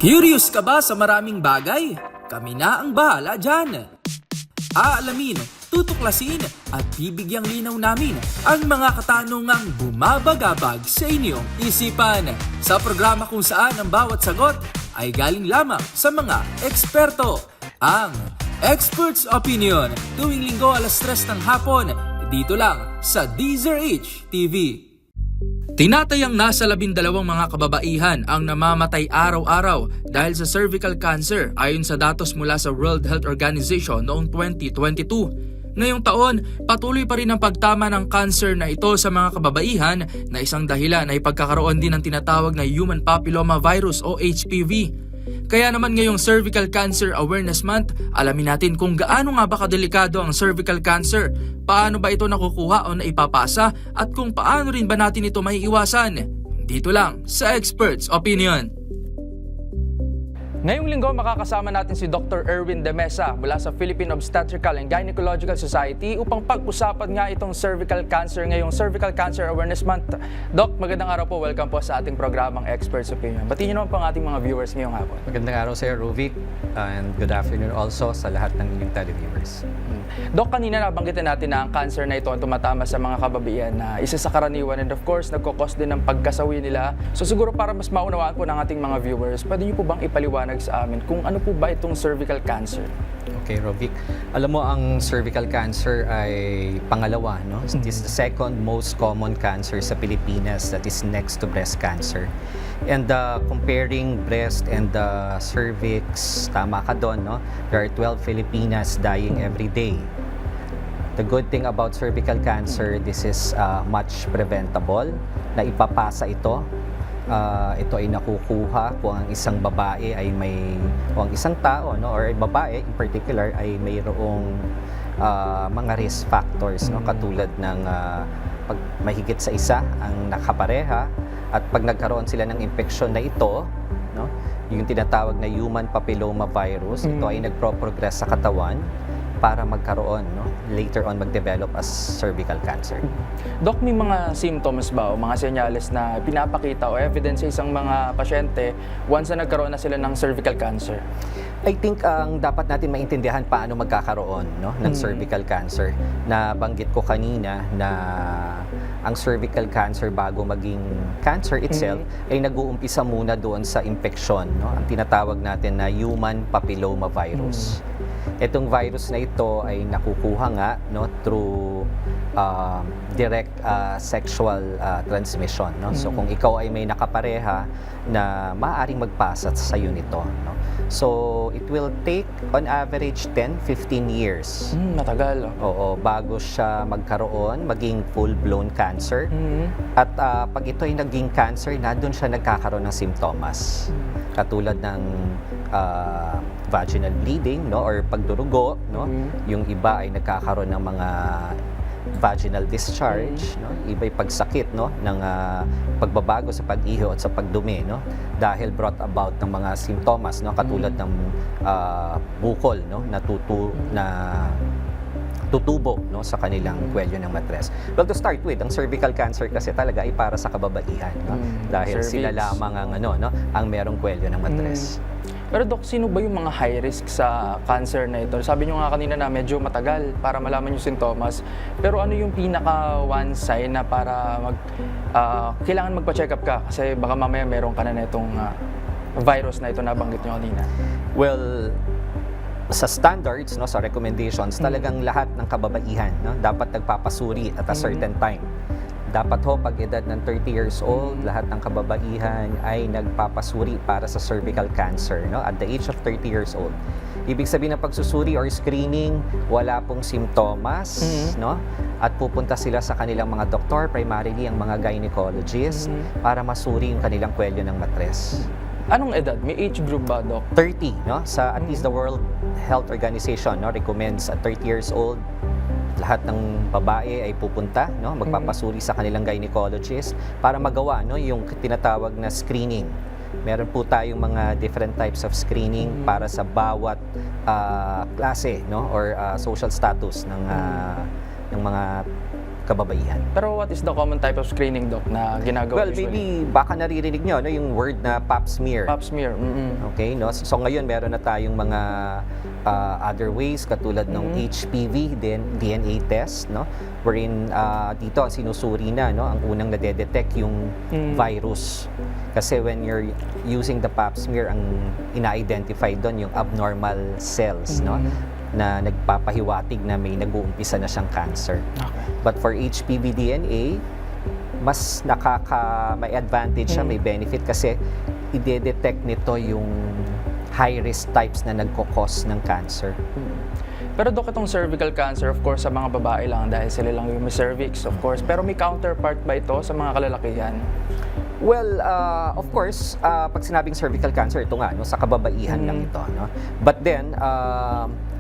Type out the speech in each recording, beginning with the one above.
Curious ka ba sa maraming bagay? Kami na ang bahala dyan. Aalamin, tutuklasin at bibigyang linaw namin ang mga katanungang bumabagabag sa inyong isipan. Sa programa kung saan ang bawat sagot ay galing lamang sa mga eksperto. Ang Expert's Opinion, tuwing linggo alas 3 ng hapon, dito lang sa DZRH TV. Tinatayang nasa 12 mga kababaihan ang namamatay araw-araw dahil sa cervical cancer ayon sa datos mula sa World Health Organization noong 2022. Ngayong taon, patuloy pa rin ang pagtama ng cancer na ito sa mga kababaihan na isang dahilan ay pagkakaroon din ng tinatawag na Human Papilloma Virus o HPV. Kaya naman ngayong Cervical Cancer Awareness Month, alamin natin kung gaano nga ba kadelikado ang cervical cancer, paano ba ito nakukuha o naipapasa, at kung paano rin ba natin ito maiiwasan. Dito lang sa Expert's Opinion. Ngayong linggo makakasama natin si Dr. Erwin De Mesa mula sa Philippine Obstetrical and Gynecological Society upang pag-usapan nga itong cervical cancer ngayong Cervical Cancer Awareness Month. Doc, magandang araw po. Welcome po sa ating programang Expert's Opinion. Batiin niyo naman po ang ating mga viewers ngayong hapon. Magandang araw sa iyo, Rovic, and good afternoon also sa lahat ng inyong televiewers. Doc, kanina nabanggitin natin na ang cancer na ito ang tumatama sa mga kababaihan na isa sa karaniwan and of course nagkukos din ng pagkasawi nila. So siguro para mas maunawaan po ng ating mga viewers, pwede niyo po bang ipaliwanag sa amin kung ano po ba itong cervical cancer? Okay, Rovic. Alam mo, ang cervical cancer ay pangalawa, no? It is the second most common cancer sa Pilipinas, that is next to breast cancer. And comparing breast and cervix, tama ka doon, no? There are 12 Filipinas dying every day. The good thing about cervical cancer, this is much preventable, na ipapasa ito. Ito ay nakukuha kung ang isang babae ay o ang isang tao, no, or babae in particular ay mayroong mga risk factors, no, katulad ng pag mahigit sa isa ang nakapareha at pag nagkaroon sila ng infeksyon na ito, no, yung tinatawag na human papilloma virus, ito ay nagpro-progress sa katawan para magkaroon, no, later on mag-develop as cervical cancer. Doc, may mga symptoms ba o mga senyales na pinapakita o evidence sa isang mga pasyente once na nagkaroon na sila ng cervical cancer? I think ang dapat natin maintindihan paano magkakaroon, no, ng cervical cancer. Nabanggit ko kanina na ang cervical cancer bago maging cancer itself ay nag-uumpisa muna doon sa infeksyon, no, ang tinatawag natin na human papilloma virus. Itong virus na ito ay nakukuha nga, no, through direct sexual transmission, no? So kung ikaw ay may nakapareha na maaaring magpasa sa iyo nito, no? So it will take on average 10-15 years. Matagal. Oo, bago siya maging full-blown cancer. At pag ito ay naging cancer, na doon siya nagkakaroon ng simptomas. Katulad ng vaginal bleeding, no, or pagdurugo, no. Yung iba ay nagkakaroon ng mga vaginal discharge, no? Iba'y pagsakit, no, ng pagbabago sa pag-iho at sa pagdumi, no, dahil brought about ng mga simptomas, no, katulad ng bukol, no, na tutubo, no, sa kanilang kwelyo ng matres. Well, to start with, ang cervical cancer kasi talaga ay para sa kababaihan, no? Dahil cervix, sila lamang ang ang merong kwelyo ng matres. Pero Doc, sino ba yung mga high risk sa cancer na ito? Sabi nyo nga kanina na medyo matagal para malaman yung sintomas. Pero ano yung pinaka one sign na para kailangan magpa-check up ka? Kasi baka mamaya meron ka na itong virus na ito na banggit nyo kanina. Well, sa standards, no, sa recommendations, talagang lahat ng kababaihan, no, dapat nagpapasuri at a certain time. Dapat ho, pag edad ng 30 years old, lahat ng kababaihan ay nagpapasuri para sa cervical cancer, no, at the age of 30 years old. Ibig sabihin ng pagsusuri or screening, wala pong simptomas, no, at pupunta sila sa kanilang mga doktor, primarily ang mga gynecologist, para masuri yung kanilang kwelyo ng matres. Anong edad? May age group ba, Doc? 30, no? Sa at least the World Health Organization, no, recommends at 30 years old, lahat ng babae ay pupunta, no, magpapasuri sa kanilang gynecologist para magawa, no, yung tinatawag na screening. Meron po tayong mga different types of screening para sa bawat klase, no, or social status ng mga kababaihan. Pero what is the common type of screening, Doc, na ginagawa Well, usually? maybe baka naririnig nyo, no, yung word na pap smear. Pap smear. Okay, no? So ngayon meron na tayong mga other ways katulad ng HPV, then DNA test, no? Wherein dito sinusuri na, no, ang unang nade-detect yung virus. Kasi when you're using the pap smear, ang ina-identify doon yung abnormal cells, no, na nagpapahiwatig na may nag-uumpisa na siyang cancer. Okay. But for HPV DNA, mas may advantage siya, may benefit kasi i-detect nito yung high-risk types na nagkukos ng cancer. Pero Doc, itong cervical cancer, of course, sa mga babae lang dahil sila lang yung may cervix, of course. Pero may counterpart ba ito sa mga kalalakihan? Well, of course, pag sinabing cervical cancer, ito nga, no, sa kababaihan lang ito. No? But then,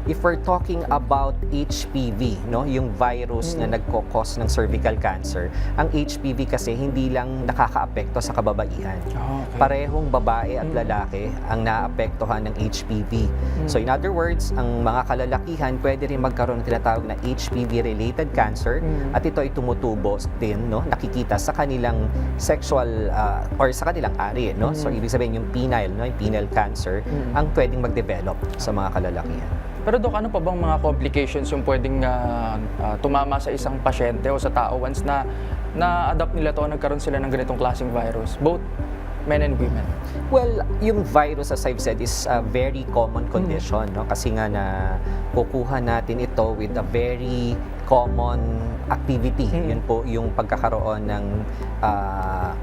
if we're talking about HPV, no, yung virus na nagkukos ng cervical cancer, ang HPV kasi hindi lang nakakaapekto sa kababaihan. Okay. Parehong babae at lalaki ang naapektuhan ng HPV. So in other words, ang mga kalalakihan pwede rin magkaroon ng tinatawag na HPV-related cancer at ito ay tumutubo din, no, nakikita sa kanilang sexual or sa kanilang ari, no? So ibig sabihin yung penile, no, yung penile cancer ang pwedeng mag-develop sa mga kalalakihan. Pero Doc, ano pa bang mga complications yung pwedeng tumama sa isang pasyente o sa tao once na na-adapt nila to, nagkaroon sila ng ganitong klaseng virus, both men and women? Well, yung virus, as I've said, is a very common condition, no? Kasi nga na kukuha natin ito with a very common activity. Yun po yung pagkakaroon ng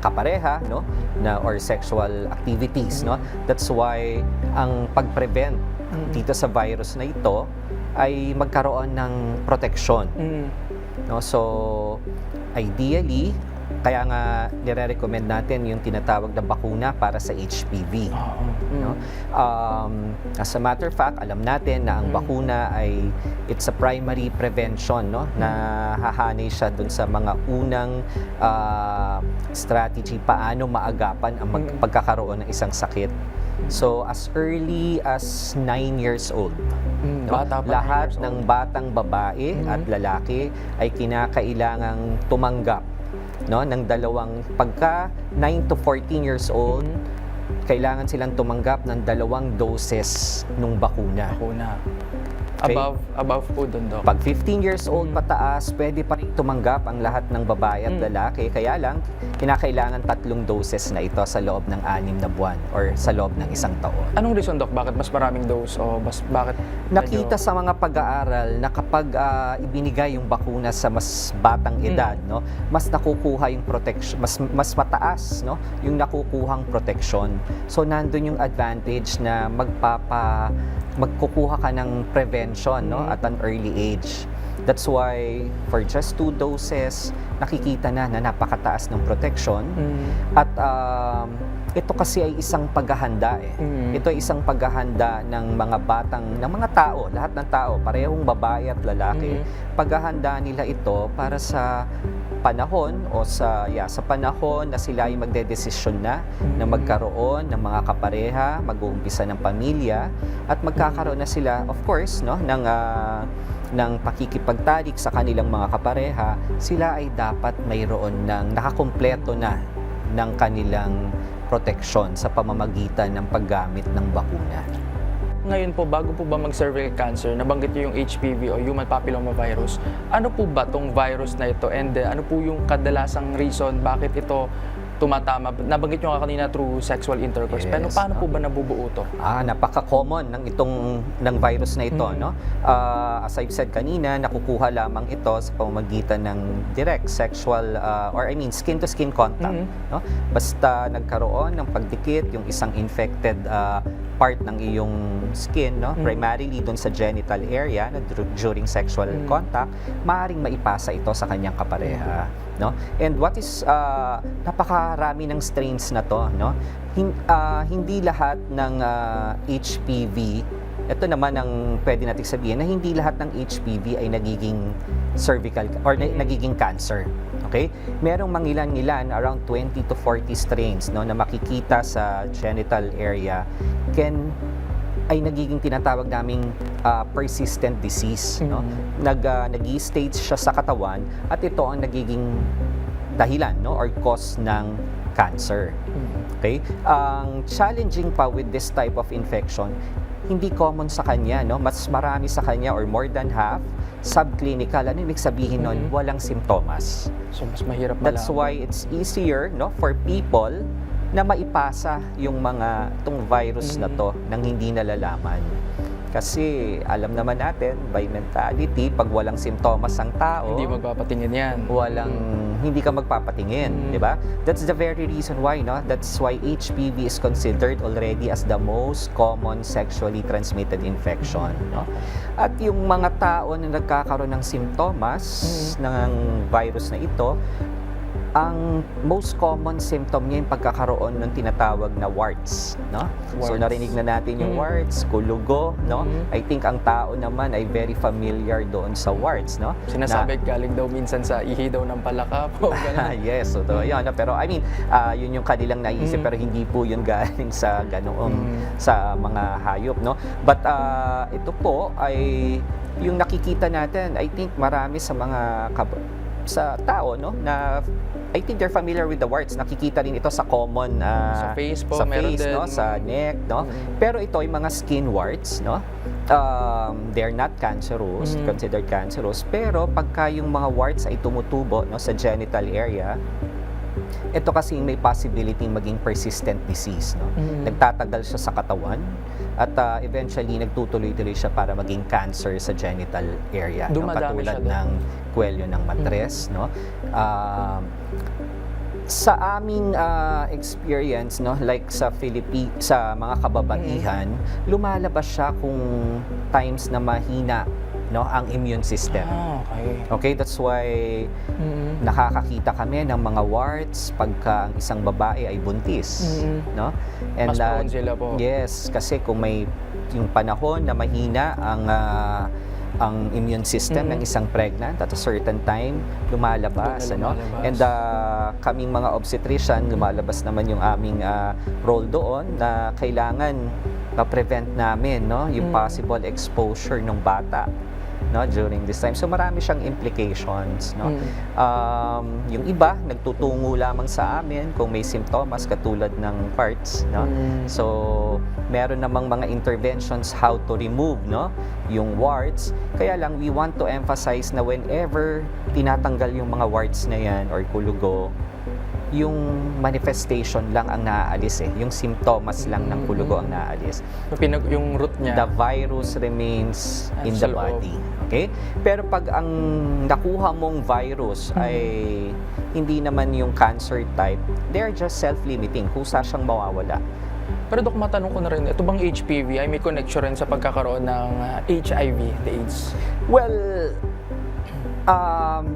kapareha, no, na or sexual activities, no. That's why ang pag-prevent dito sa virus na ito ay magkaroon ng protection. No, so ideally, kaya nga nire-recommend natin yung tinatawag na bakuna para sa HPV. No? As a matter of fact, alam natin na ang bakuna ay it's a primary prevention, no? Na hahanay siya dun sa mga unang strategy paano maagapan ang pagkakaroon ng isang sakit. So as early as 9 years old, no? Bata pa, 9 Lahat years ng old. batang babae at lalaki ay kinakailangang tumanggap, no, ng dalawang, pagka 9 to 14 years old, kailangan silang tumanggap ng 2 doses ng bakuna. Bakuna. Okay. Above po dun, Doc. Pag 15 years old pataas, pwede pa rin tumanggap ang lahat ng babae at lalaki. Kaya lang, kinakailangan 3 doses na ito sa loob ng 6 na buwan or sa loob ng 1 taon. Anong reason, Doc? Bakit mas maraming dose o bakit Nakita sa mga pag-aaral na kapag ibinigay yung bakuna sa mas batang edad, no, mas nakukuha yung protection, mas mataas, no, yung nakukuhang protection. So nandun yung advantage na magkukuha ka ng prevention, no, at an early age. That's why for just 2 doses, nakikita na napakataas ng protection. At ito kasi ay isang paghahanda eh. Ito ay isang paghahanda ng mga tao, lahat ng tao, parehong babae at lalaki. Paghahanda nila ito para sa panahon o sa panahon na sila ay magdedesisyon na magkaroon ng mga kapareha, mag-uumpisa ng pamilya at magkakaroon na sila, of course, no, ng pakikipagtalik sa kanilang mga kapareha. Sila ay dapat mayroon ng nakakumpleto na ng kanilang proteksyon sa pamamagitan ng paggamit ng bakuna. Ngayon po, bago po ba mag-cervical cancer, nabanggit niyo yung HPV o human papillomavirus. Ano po ba tong virus na ito and ano po yung kadalasang reason bakit ito tumatama? Nabanggit niyo kanina through sexual intercourse. Yes, Pero paano no? po ba nabubuo to? Napaka-common ng virus na ito, no? As I've said kanina, nakukuha lamang ito sa pamamagitan ng direct sexual skin-to-skin contact, no? Basta nagkaroon ng pagdikit yung isang infected part ng iyong skin, no? Primarily doon sa genital area na during sexual contact, maaaring maipasa ito sa kanyang kapareha, no? And what is napakarami ng strains na to, no? Hindi lahat ng HPV, ito naman ang pwede nating sabihin na hindi lahat ng HPV ay nagiging cervical or nagiging cancer. Okay? Merong mangilan-ngilan, around 20 to 40 strains, no, na makikita sa genital area can ay nagiging tinatawag naming persistent disease, no? Nag-i-stage siya sa katawan at ito ang nagiging dahilan, no, or cause ng cancer. Okay? Ang challenging pa with this type of infection, hindi common sa kanya, no? Mas marami sa kanya or more than half subclinical. Ano ibig sabihin nun? Walang simptomas. So, mas mahirap That's malaman. why it's easier, no, for people na maipasa yung mga tong virus na to nang hindi nalalaman. Kasi alam naman natin, by mentality, pag walang simptomas ang tao, Hindi magpapatingin yan. hindi ka magpapatingin, di ba? That's the very reason why, no? That's why HPV is considered already as the most common sexually transmitted infection, no? At yung mga tao na nagkakaroon ng simptomas ng virus na ito, ang most common symptom niya yung pagkakaroon ng tinatawag na warts, no? So Warts. narinig na natin yung warts, kulugo, no? I think ang tao naman ay very familiar doon sa warts, no? Sinasabi galing daw minsan sa ihi daw ng palaka po. ganun. Yes, so yun, no? Pero I mean, yun yung kanilang naisip, pero hindi po yun galing sa ganoong sa mga hayop, no? But ito po ay yung nakikita natin, I think marami sa mga sa tao, no, na I think they're familiar with the warts. Nakikita rin ito sa common Sa face po, sa meron face, din. no, sa neck, no. Pero ito ay mga skin warts, no. They're not cancerous, considered cancerous, pero pagka yung mga warts ay tumutubo, no, sa genital area, ito kasi may possibility maging persistent disease, no. Nagtatagal siya sa katawan at eventually nagtutuloy-tuloy siya para maging cancer sa genital area, no, Dumadami katulad siya doon. ng kwelyo ng matres, no. Sa aming experience, no, like sa sa mga kababaihan, lumalabas siya kung times na mahina, no, ang immune system. Okay. Okay, that's why nakakakita kami ng mga warts pagka ang isang babae ay buntis, no? Mas prone sila po. Yes, kasi kung may yung panahon na mahina ang immune system ng isang pregnant at a certain time lumalabas, Doon na ano? lumalabas. And kaming mga obstetrician, lumalabas naman yung aming role doon na kailangan ma-prevent namin, no, yung possible exposure ng bata, no, during this time. So marami siyang implications, no. Yung iba nagtutungo lamang sa amin kung may simptomas katulad ng parts, no. So meron namang mga interventions how to remove, no, yung warts. Kaya lang we want to emphasize na whenever tinatanggal yung mga warts na yan or kulugo, yung manifestation lang ang naaalis, yung simptomas lang ng kulugo ang naaalis. Yung root niya. The virus remains in Sa the loob. body. Okay? Pero pag ang nakuha mong virus ay hindi naman yung cancer type, they're just self-limiting. Kusa siyang mawawala. Pero Dok, matanong ko na rin, ito bang HPV ay may connection rin sa pagkakaroon ng HIV, the AIDS? Well,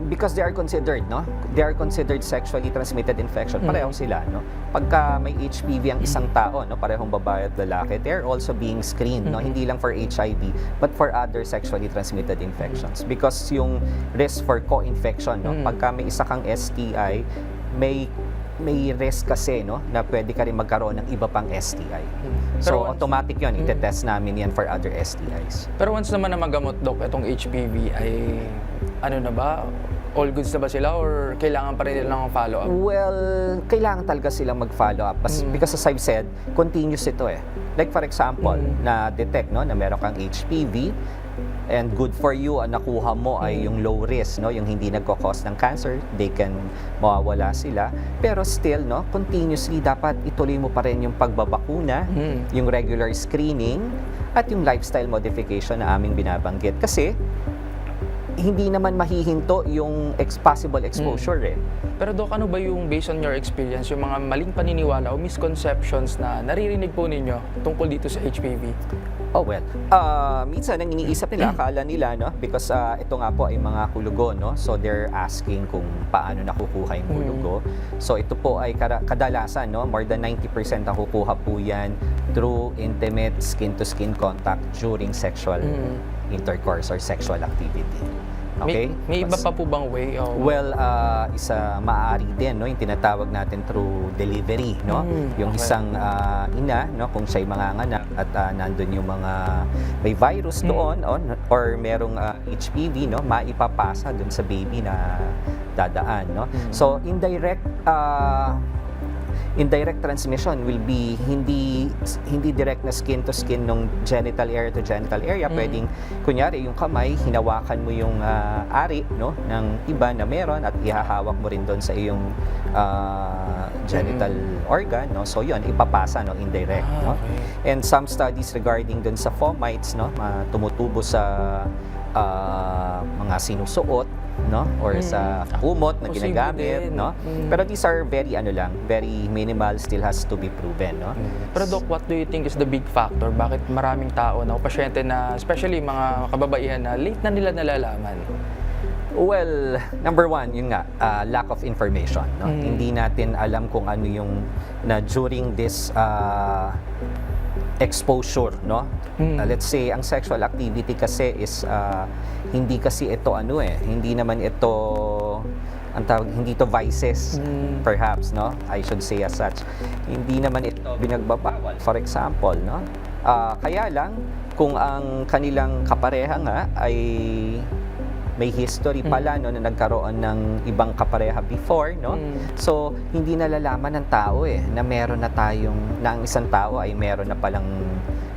because they are considered, no? They are considered sexually transmitted infection. Pareho sila, no? Pagka may HPV ang isang tao, no, parehong babae at lalaki, they're also being screened, no? Hindi lang for HIV, but for other sexually transmitted infections. Because yung risk for co-infection, no? Pagka may isa kang STI, may risk kasi, no, na pwede ka rin magkaroon ng iba pang STI. So, Pero automatic yun. Itetest namin yan for other STIs. Pero once naman na magamot, Dok, itong HPV ay ano na ba? All goods na ba sila or kailangan pa rin nila ng follow-up? Well, kailangan talaga silang mag-follow up. Because as I've said, continuous ito eh. Like for example, na-detect, no, na meron kang HPV, and good for you, ang nakuha mo ay yung low risk, no, yung hindi nagko-cause ng cancer, they can mawawala sila. Pero still, no, continuously dapat ituloy mo pa rin yung pagbabakuna, yung regular screening, at yung lifestyle modification na aming binabanggit. Kasi hindi naman mahihinto yung possible exposure eh. Pero Dok, ano ba yung based on your experience, yung mga maling paniniwala o misconceptions na naririnig po ninyo tungkol dito sa HPV? Oh well, minsan ang iniisip nila, akala nila, no, because ito nga po ay mga kulugo, no, so they're asking kung paano nakukuha yung kulugo. So ito po ay kadalasan, no, more than 90% nakukuha po yan through intimate skin-to-skin contact during sexual intercourse or sexual activity. Okay? May iba pa po bang way? O Well, isa maaari din, no, yung tinatawag natin through delivery, no? Yung okay. isang ina, no, kung siya'y manganganak at nandun yung mga may virus doon or merong HPV, no, maipapasa dun sa baby na dadaan, no? So indirect transmission will be hindi direct na skin to skin nung genital area to genital area. Pwedeng kunyari yung kamay, hinawakan mo yung ari, no, ng iba na meron at ihahawak mo rin doon sa iyong genital organ, no. So yun, ipapasa, no, indirect, no. okay. And some studies regarding doon sa fomites, no, tumutubo sa mga sinusuot, no, or sa kumot na Posible ginagamit, din. no. Pero these are very minimal, still has to be proven, no. Pero Doc, what do you think is the big factor? Bakit maraming tao na o pasyente na, especially mga kababaihan na late na nila nalalaman? Well, number one, yun nga, lack of information, no. Hindi natin alam kung ano yung na during this exposure, no. Let's say ang sexual activity kasi is hindi kasi ito hindi naman ito ang tawag, hindi to vices perhaps, no, I should say as such. Hindi naman ito binagbabawal, for example, no. Kaya lang kung ang kanilang kapareha nga ay may history pala, no, na nagkaroon ng ibang kapareha before, no. So hindi nalalaman ng tao na meron na na ang isang tao ay meron na palang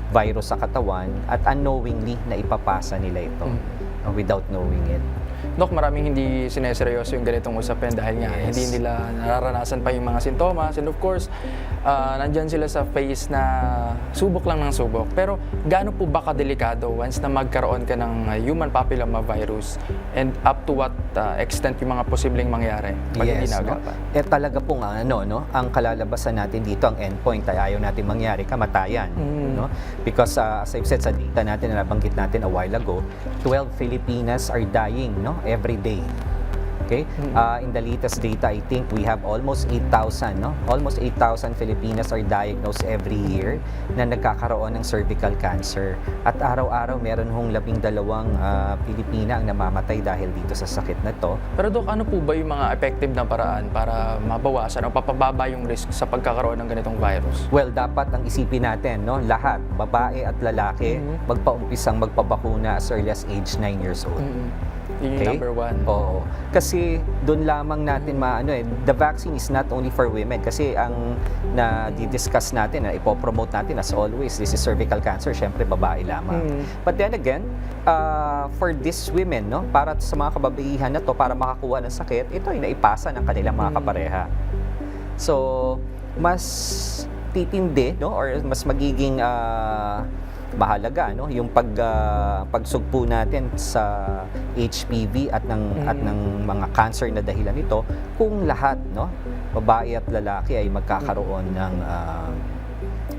virus sa katawan at unknowingly na ipapasa nila ito without knowing it. Dok, maraming hindi sineseryoso yung ganitong usapin dahil nga Yes. hindi nila nararanasan pa yung mga sintomas. And of course, nandyan sila sa phase na subok lang ng subok. Pero gaano po ba kadelikado once na magkaroon ka ng human papillomavirus and up to what extent yung mga posibleng mangyari pag hindi no? naagapan? Talaga pong ang kalalabasan natin dito, ang endpoint ay ayaw natin mangyari, kamatayan. No? Because as I've said sa data natin na nabanggit natin a while ago, 12 Filipinas are dying, no, every day. Okay? In the latest data, I think we have almost 8,000, no? Almost 8,000 Filipinas are diagnosed every year na nagkakaroon ng cervical cancer. At araw-araw meron hong 12 Pilipina ang namamatay dahil dito sa sakit na to. Pero Dok, ano po ba yung mga effective na paraan para mabawasan o papababa yung risk sa pagkakaroon ng ganitong virus? Well, dapat ang isipin natin, no? Lahat, babae at lalaki, magpaumpisang magpabakuna as early as age 9 years old. Yun yung Okay? number one. Oo. Kasi doon lamang natin the vaccine is not only for women kasi ang na-discuss natin, na ipopromote natin as always, this is cervical cancer, syempre babae lamang. But then again, for these women, no, para sa mga kababaihan na to, para makakuha ng sakit, ito ay naipasa ng kanilang mga kapareha. So, mas titindi, no, or mas magiging mahalaga, no, yung pagsugpo natin sa HPV at ng mga cancer na dahilan nito kung lahat, no, babae at lalaki ay magkakaroon ng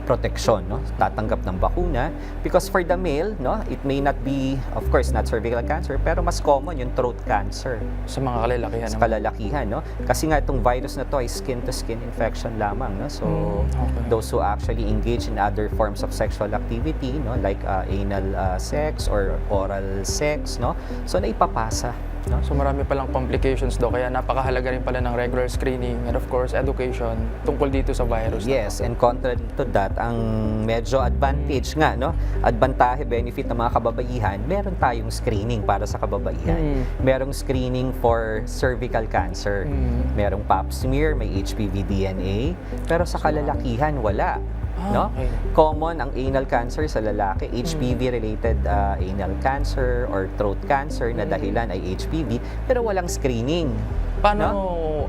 proteksyon, no, tatanggap ng bakuna. Because for the male, no, it may not be, of course, not cervical cancer, pero mas common yung throat cancer Sa mga kalalakihan. sa kalalakihan, no? Kasi nga itong virus na to ay skin-to-skin infection lamang, no? So, okay. those who actually engage in other forms of sexual activity, no, like anal sex or oral sex, no? So, naipapasa, no? So marami palang complications do, kaya napakahalaga rin pala ng regular screening and of course education tungkol dito sa virus. Yes, and contrary to that, ang medyo advantage nga, no? Advantahe, benefit ng mga kababaihan, meron tayong screening para sa kababaihan. Merong screening for cervical cancer. Merong pap smear, may HPV DNA, pero sa kalalakihan wala. No? Okay. Common ang anal cancer sa lalaki, HPV-related anal cancer or throat cancer na dahilan ay HPV, pero walang screening. Paano,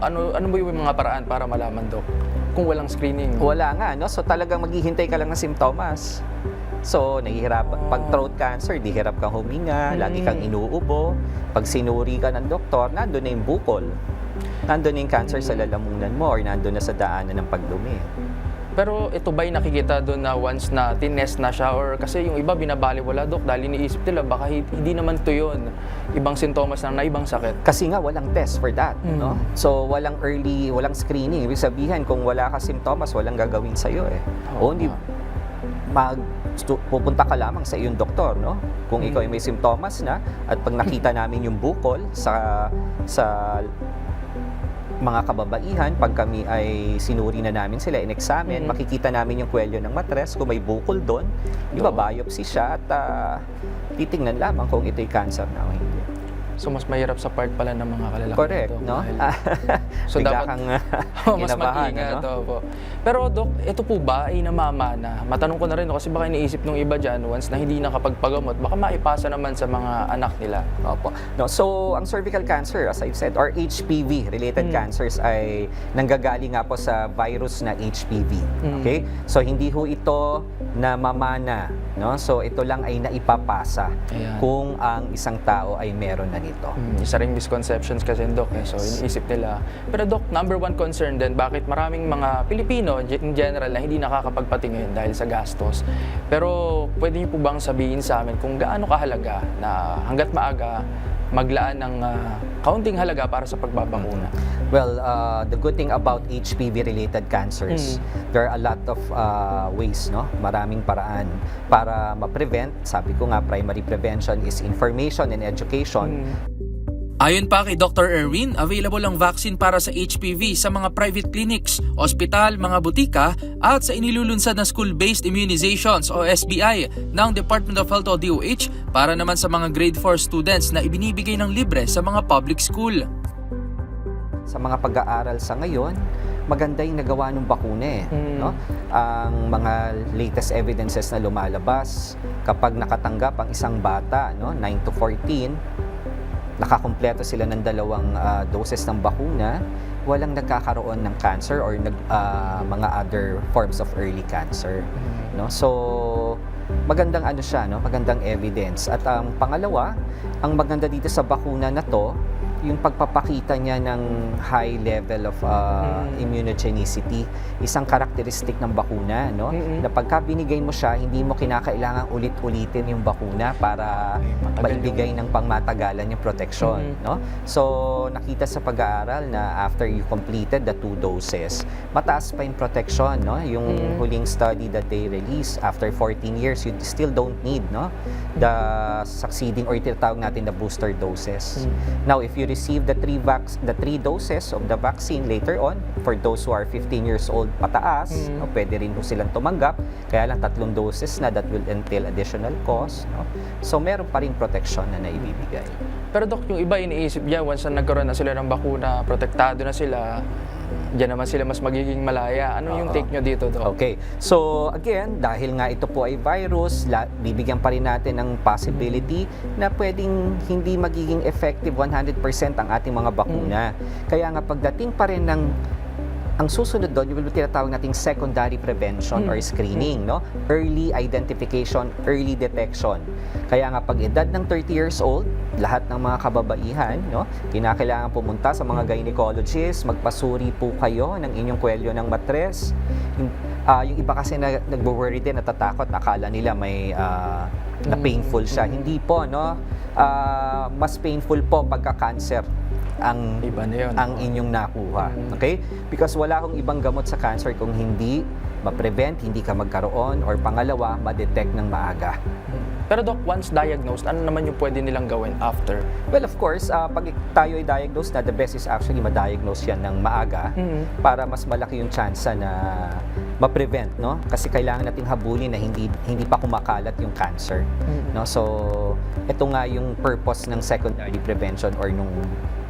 ano ba yung mga paraan para malaman, Dok? Kung walang screening? Wala nga, no? So talagang maghihintay ka lang ng simptomas. So, nahihirapan. Pag throat cancer, di hirap kang huminga, lagi kang inuubo. Pag sinuri ka ng doktor, nandun na yung bukol. Nandun na yung cancer sa lalamunan mo or nandun na sa daanan ng pagdumi. Pero ito ba'y nakikita doon na once na tinest na siya or kasi yung iba binabaliwala, Dok, dahil iniisip nila baka hindi naman to yun. Ibang sintomas na ibang sakit. Kasi nga walang test for that, no? So walang walang screening. Ibig sabihin kung wala ka simptomas, walang gagawin sa iyo . Only pupunta ka lamang sa iyong doktor, no? Kung ikaw ay may simptomas na at pag nakita namin yung bukol sa mga kababaihan, pag kami ay sinuri na namin sila, in-examine, makikita namin yung kwelyo ng matres, kung may bukol doon, ibabiopsy siya at titingnan lamang kung ito'y cancer na o hindi. So mas mahirap sa part pala ng mga kalalaki. Correct, Dok, no? So Bigla dapat kang mas kinabahan, mag-ingat. ano? Opo. Pero Dok, ito po ba ay namamana? Matanong ko na rin, no, kasi baka iniisip ng iba dyan, once na hindi nakapagpagamot, baka maipasa naman sa mga anak nila. Opo. No, so, ang cervical cancer, as I've said, or HPV-related cancers ay nanggagaling nga po sa virus na HPV. Okay? So, hindi ho ito namamana. No? So, ito lang ay naipapasa Ayan. kung ang isang tao ay meron na nito. Isa ring misconceptions kasi, Dok. So, iniisip nila. Pero Dok, number one concern din, bakit maraming mga Pilipino in general na hindi nakakapagpatingin dahil sa gastos. Pero pwede niyo po bang sabihin sa amin kung gaano kahalaga na hanggat maaga maglaan ng kaunting halaga para sa pagbabakuna? Well, the good thing about HPV-related cancers, there are a lot of ways, no? Maraming paraan para ma-prevent. Sabi ko nga, primary prevention is information and education. Ayon pa kay Dr. Erwin, available ang vaccine para sa HPV sa mga private clinics, ospital, mga butika at sa inilulunsad na school-based immunizations o SBI ng Department of Health o DOH para naman sa mga grade 4 students na ibinibigay ng libre sa mga public school. Sa mga pag-aaral sa ngayon, maganda yung nagawa ng bakuna no? Ang mga latest evidences na lumalabas, kapag nakatanggap ang isang bata, no, 9 to 14, nakakumpleto sila ng 2 doses ng bakuna, walang nagkakaroon ng cancer or mga other forms of early cancer. No? So, magandang ano siya, no? Magandang evidence. At ang pangalawa, ang maganda dito sa bakuna na to, yung pagpapakita niya ng high level of immunogenicity, isang karakteristik ng bakuna, no? Na pagka binigay mo siya, hindi mo kinakailangan ulit-ulitin yung bakuna para maibigay ng pangmatagalan yung protection, no? So, nakita sa pag-aaral na after you completed the 2 doses, mataas pa yung protection, no? Yung huling study that they released, after 14 years, you still don't need, no, the succeeding or tinatawag natin the booster doses. Now, if you receive the 3 doses of the vaccine later on, for those who are 15 years old pataas, no, pwede rin ho silang tumanggap, kaya lang 3 doses na, that will entail additional cost, no? So, meron pa rin protection na naibibigay. Pero Dok, yung iba iniisip niya, once na nagkaroon na sila ng bakuna, protektado na sila, diyan naman sila mas magiging malaya. Ano yung take nyo dito, Dok? Okay. So, again, dahil nga ito po ay virus, bibigyan pa rin natin ng possibility na pwedeng hindi magiging effective 100% ang ating mga bakuna. Kaya nga pagdating pa rin ng ang susunod doon, yung tinatawag nating secondary prevention or screening, no? Early identification, early detection. Kaya nga pag edad ng 30 years old, lahat ng mga kababaihan, no, kinakailangan pumunta sa mga gynecologist, magpasuri po kayo ng inyong kwelyo ng matres. Yung iba kasi nagwo-worry din, natatakot, akala nila may na painful siya. Hindi po, no? Mas painful po pagka-cancer ang Iba na yun, ang inyong nakuha. Okay? Because wala akong ibang gamot sa cancer kung hindi ma-prevent, hindi ka magkaroon, or pangalawa, ma-detect ng maaga. Pero Dok, once diagnosed, ano naman yung pwede nilang gawin after? Well, of course, pag tayo ay diagnosed na, the best is actually ma-diagnose yan ng maaga para mas malaki yung chance na ma-prevent, no? Kasi kailangan nating habulin na hindi pa kumakalat yung cancer. No? So, ito nga yung purpose ng secondary prevention or nung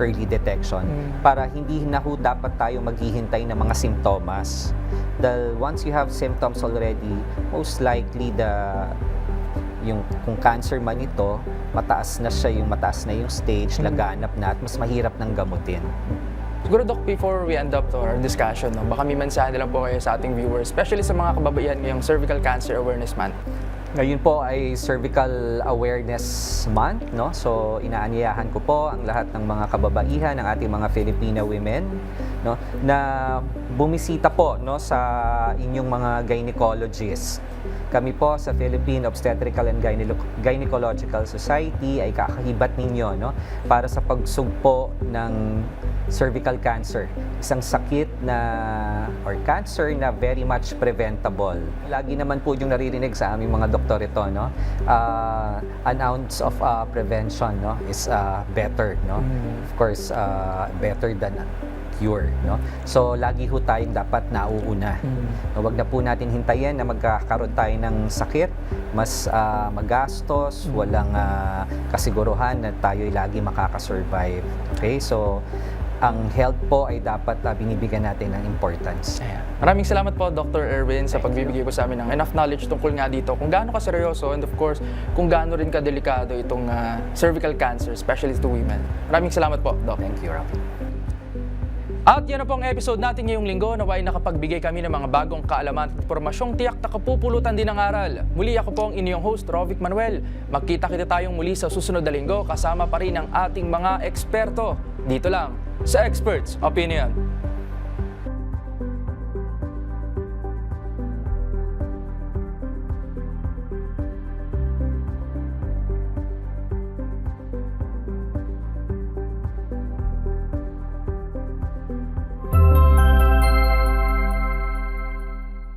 early detection para hindi na ho dapat tayo maghihintay ng mga simptomas. Dahil once you have symptoms already, most likely yung kung cancer man ito, mataas na yung stage, laganap na at mas mahirap nang gamutin. Siguro, Dok, before we end up to our discussion, no, baka may mensahe na lang po kayo sa ating viewers, especially sa mga kababaihan ngayong Cervical Cancer Awareness Month. Ngayon po ay Cervical Awareness Month, no? So inaanyayahan ko po ang lahat ng mga kababaihan, ng ating mga Filipina women, no, na bumisita po, no, sa inyong mga gynecologists. Kami po sa Philippine Obstetrical and Gynecological Society ay kakahibat ninyo, no, para sa pagsugpo ng cervical cancer. Isang sakit na or cancer na very much preventable. Lagi naman po yung naririnig sa aming mga doktor ito, no? An ounce of prevention, no, is better, no? Of course, better than cure, no? So lagi ho tayong dapat nauuna. Huwag na po natin hintayin na magkakaroon tayo ng sakit, mas magastos, walang kasiguruhan na tayo'y lagi makakasurvive. Okay? So ang health po ay dapat binibigyan natin ng importance. Ayan. Maraming salamat po, Dr. Erwin, sa pagbibigay po sa amin ng enough knowledge tungkol nga dito kung gaano kaseryoso and of course, kung gaano rin kadelikado itong cervical cancer, especially to women. Maraming salamat po, Doc. Thank you, Rob. At yan na po ang episode natin ngayong linggo. Naway nakapagbigay kami ng mga bagong kaalaman at impormasyong tiyak na kapupulutan din ng aral. Muli ako po ang inyong host, Rovic Manuel. Magkita-kita tayong muli sa susunod na linggo kasama pa rin ang ating mga eksperto. Dito lang sa Experts Opinion.